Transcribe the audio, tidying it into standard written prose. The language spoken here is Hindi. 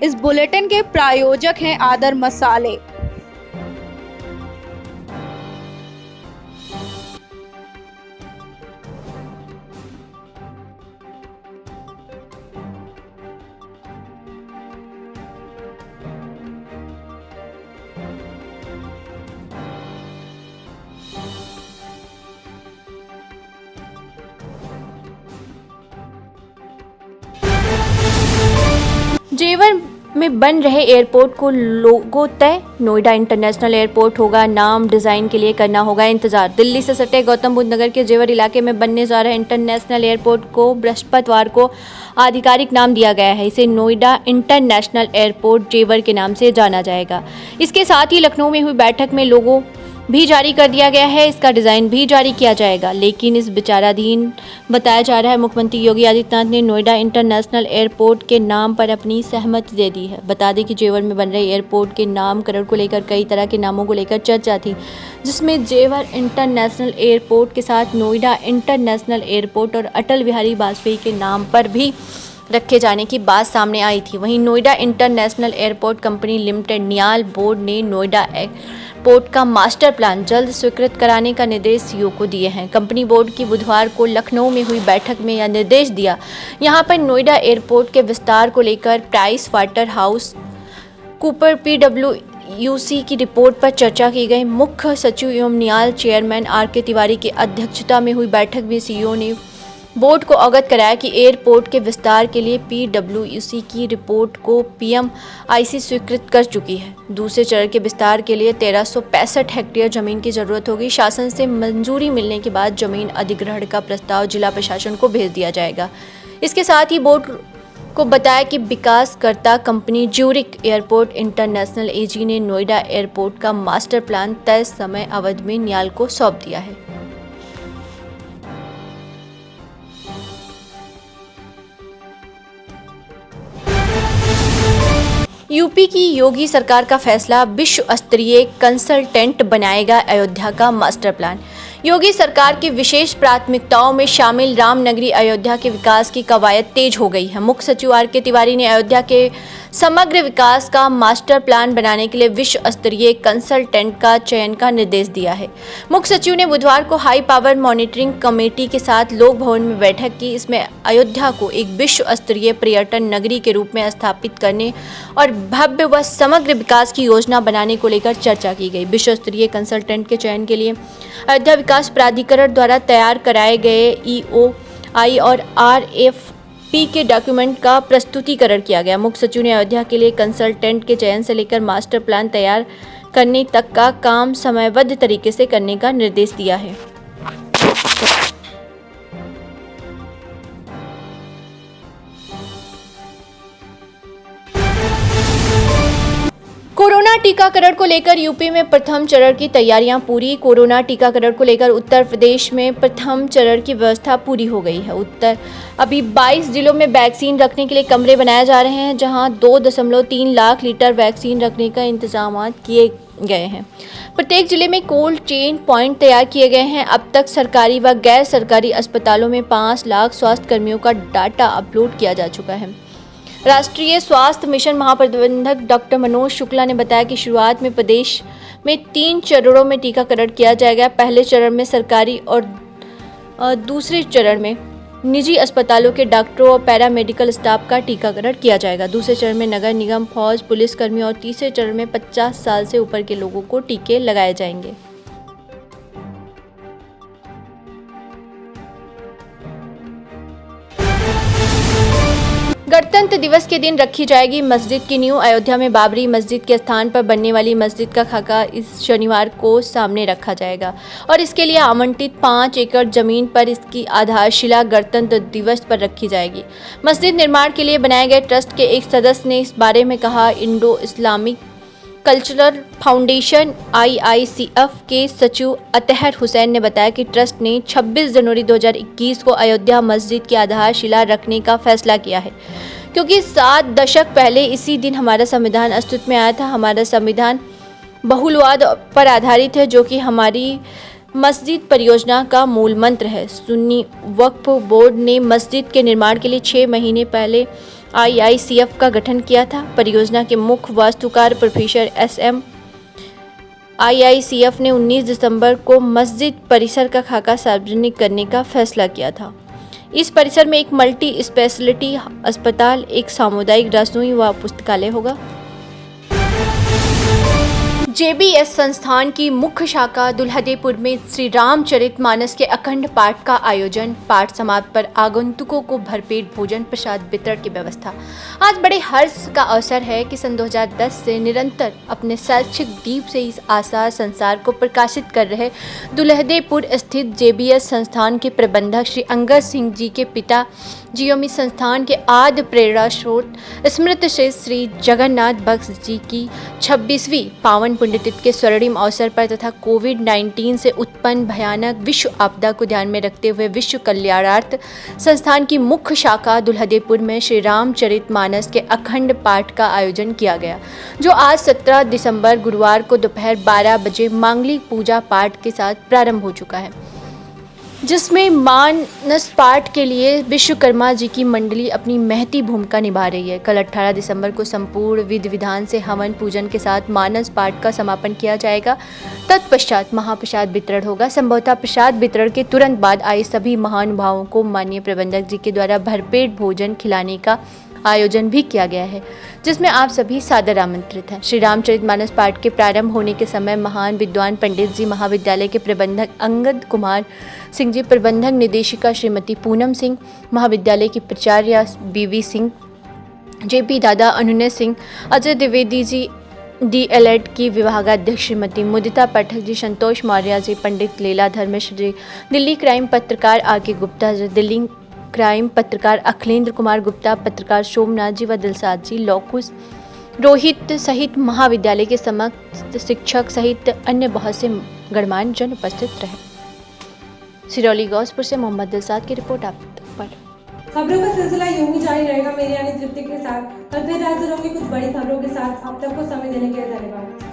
इस बुलेटिन के प्रायोजक हैं आदर मसाले। जेवर में बन रहे एयरपोर्ट को लोगो तय। नोएडा इंटरनेशनल एयरपोर्ट होगा, नाम डिजाइन के लिए करना होगा इंतजार। दिल्ली से सटे गौतम बुद्ध नगर के जेवर इलाके में बनने जा रहे इंटरनेशनल एयरपोर्ट को बृहस्पतिवार को आधिकारिक नाम दिया गया है। इसे नोएडा इंटरनेशनल एयरपोर्ट जेवर के नाम से जाना जाएगा। इसके साथ ही लखनऊ में हुई बैठक में लोगो भी जारी कर दिया गया है। इसका डिजाइन भी जारी किया जाएगा, लेकिन इस विचाराधीन बताया जा रहा है। मुख्यमंत्री योगी आदित्यनाथ ने नोएडा इंटरनेशनल एयरपोर्ट के नाम पर अपनी सहमति दे दी है। बता दें कि जेवर में बन रहे एयरपोर्ट के नामकरण को लेकर कई तरह के नामों को लेकर चर्चा थी, जिसमें जेवर इंटरनेशनल एयरपोर्ट के साथ नोएडा इंटरनेशनल एयरपोर्ट और अटल बिहारी वाजपेयी के नाम पर भी रखे जाने की बात सामने आई थी। वहीं Noida international airport company limited Niall board ने नोएडा एयरपोर्ट का मास्टर प्लान जल्द स्वीकृत कराने का निर्देश सीईओ को दिए हैं। कंपनी बोर्ड की बुधवार को लखनऊ में हुई बैठक में यह निर्देश दिया। यहां पर नोएडा एयरपोर्ट के विस्तार को लेकर price water house Cooper PwC की रिपोर्ट पर चर्चा की गई। मुख्य सचिव एवं नियाल चेयरमैन RK तिवारी की अध्यक्षता में हुई बैठक में सीईओ ने बोर्ड को अवगत कराया कि एयरपोर्ट के विस्तार के लिए PwC की रिपोर्ट को PMIC स्वीकृत कर चुकी है। दूसरे चरण के विस्तार के लिए 1365 हेक्टेयर जमीन की जरूरत होगी। शासन से मंजूरी मिलने के बाद जमीन अधिग्रहण का प्रस्ताव जिला प्रशासन को भेज दिया जाएगा। इसके साथ ही बोर्ड को बताया कि विकासकर्ता company Zurich airport international AG ने नोएडा एयरपोर्ट का मास्टर प्लान तय समय अवधि में नियाल को सौंप दिया है। यूपी की योगी सरकार का फैसला, विश्व स्तरीय कंसल्टेंट बनाएगा अयोध्या का मास्टर प्लान। योगी सरकार की विशेष प्राथमिकताओं में शामिल रामनगरी अयोध्या के विकास की कवायद तेज हो गई है। मुख्य सचिव RK तिवारी ने अयोध्या के समग्र विकास का मास्टर प्लान बनाने के लिए विश्व स्तरीय कंसल्टेंट का चयन का निर्देश दिया है। मुख्य सचिव ने बुधवार को हाई पावर मॉनिटरिंग कमेटी के साथ लोक भवन में बैठक की। इसमें अयोध्या को एक विश्व स्तरीय पर्यटन नगरी के रूप में स्थापित करने और भव्य व समग्र विकास की योजना बनाने को लेकर चर्चा की गई। विश्व स्तरीय कंसल्टेंट के चयन के लिए अयोध्या विकास प्राधिकरण द्वारा तैयार कराए गए EOI और RFP के डॉक्यूमेंट का प्रस्तुतिकरण किया गया। मुख्य सचिव ने अयोध्या के लिए कंसल्टेंट के चयन से लेकर मास्टर प्लान तैयार करने तक का काम समयबद्ध तरीके से करने का निर्देश दिया है। कोरोना टीकाकरण को लेकर यूपी में प्रथम चरण की तैयारियां पूरी। कोरोना टीकाकरण को लेकर उत्तर प्रदेश में प्रथम चरण की व्यवस्था पूरी हो गई है। अभी 22 जिलों में वैक्सीन रखने के लिए कमरे बनाए जा रहे हैं, जहां 2.3 लाख लीटर वैक्सीन रखने का इंतजाम किए गए हैं। प्रत्येक जिले में कोल्ड चेन पॉइंट तैयार किए गए हैं। अब तक सरकारी व गैर सरकारी अस्पतालों में 5 लाख स्वास्थ्य कर्मियों का डाटा अपलोड किया जा चुका है। राष्ट्रीय स्वास्थ्य मिशन महाप्रबंधक डॉक्टर मनोज शुक्ला ने बताया कि शुरुआत में प्रदेश में 3 चरणों में टीकाकरण किया जाएगा। पहले चरण में सरकारी और दूसरे चरण में निजी अस्पतालों के डॉक्टरों और पैरामेडिकल स्टाफ का टीकाकरण किया जाएगा। दूसरे चरण में नगर निगम, फौज, पुलिसकर्मी और तीसरे चरण में 50 साल से ऊपर के लोगों को टीके लगाए जाएंगे। गणतंत्र दिवस के दिन रखी जाएगी मस्जिद की नींव। अयोध्या में बाबरी मस्जिद के स्थान पर बनने वाली मस्जिद का खाका इस शनिवार को सामने रखा जाएगा और इसके लिए आवंटित 5 एकड़ जमीन पर इसकी आधारशिला गणतंत्र दिवस पर रखी जाएगी। मस्जिद निर्माण के लिए बनाए गए ट्रस्ट के एक सदस्य ने इस बारे में कहा। Indo Islamic cultural foundation IICF के सचिव अतहर हुसैन ने बताया कि ट्रस्ट ने 26 जनवरी 2021 को अयोध्या मस्जिद की आधारशिला रखने का फैसला किया है, क्योंकि 7 दशक पहले इसी दिन हमारा संविधान अस्तित्व में आया था। हमारा संविधान बहुलवाद पर आधारित है, जो कि हमारी मस्जिद परियोजना का मूल मंत्र है। सुन्नी वक्फ बोर्ड ने मस्जिद के निर्माण के लिए 6 महीने पहले IICF का गठन किया था। परियोजना के मुख्य वास्तुकार प्रोफेसर SM IICF ने 19 दिसंबर को मस्जिद परिसर का खाका सार्वजनिक करने का फैसला किया था। इस परिसर में एक मल्टी स्पेशलिटी अस्पताल, एक सामुदायिक रसोई व पुस्तकालय होगा। JBS संस्थान की मुख्य शाखा दुल्हदेपुर में श्री रामचरितमानस के अखंड पाठ का आयोजन। पाठ समाप्त पर आगंतुकों को भरपेट भोजन प्रसाद वितरण की व्यवस्था। आज बड़े हर्ष का अवसर है कि सन 2010 से निरंतर अपने शैक्षिक दीप से इस आसार संसार को प्रकाशित कर रहे दुल्हदेपुर स्थित JBS संस्थान के प्रबंधक श्री अंगद सिंह जी के पिता जियोमी संस्थान के आद्य प्रेरणा स्रोत स्मृत श्री जगन्नाथ भक्त जी की 26वीं पावन पुण्यतिथि के स्वर्णिम अवसर पर तथा कोविड-19 से उत्पन्न भयानक विश्व आपदा को ध्यान में रखते हुए विश्व कल्याणार्थ संस्थान की मुख्य शाखा दुल्हदेपुर में श्री रामचरितमानस के अखंड पाठ का आयोजन किया गया, जो आज 17 दिसंबर गुरुवार को दोपहर 12 बजे मांगलिक पूजा पाठ के साथ प्रारंभ हो चुका है, जिसमें मानस पाठ के लिए विश्वकर्मा जी की मंडली अपनी महती भूमिका निभा रही है। कल 18 दिसंबर को संपूर्ण विधि विधान से हवन पूजन के साथ मानस पाठ का समापन किया जाएगा। तत्पश्चात महाप्रसाद वितरण होगा। संभवतः प्रसाद वितरण के तुरंत बाद आए सभी महानुभावों को माननीय प्रबंधक जी के द्वारा भरपेट भोजन खिलाने का आयोजन भी किया गया है, जिसमें आप सभी सादर आमंत्रित हैं। श्री रामचरितमानस पाठ के प्रारंभ होने के समय महान विद्वान पंडित जी महाविद्यालय के प्रबंधक अंगद कुमार सिंह जी, प्रबंधक निदेशिका श्रीमती पूनम सिंह, महाविद्यालय की प्राचार्य BV सिंह, JP दादा अनुनय सिंह, अजय द्विवेदी जी DLED की विभागाध्यक्ष श्रीमती मुदिता पाठक जी, संतोष मौर्य जी, पंडित लीलाधर मिश्र जी, दिल्ली क्राइम पत्रकार RK गुप्ता जी, दिल्ली क्राइम पत्रकार अखिलेंद्र कुमार गुप्ता, पत्रकार सोमनाथ जी व दिलसाद जी, लौकुश रोहित सहित महाविद्यालय के समस्त शिक्षक सहित अन्य बहुत से गणमान्य जन उपस्थित रहे। सिरौली गौसपुर से मोहम्मद दिलसाद की रिपोर्ट आप तक पर। खबरों का सिलसिला यूं ही जारी रहेगा मेरी यानी तृप्ति के साथ। कल फिर हाजिर होंगे कुछ बड़ी खबरों के साथ। आप तक को समय देने के लिए धन्यवाद।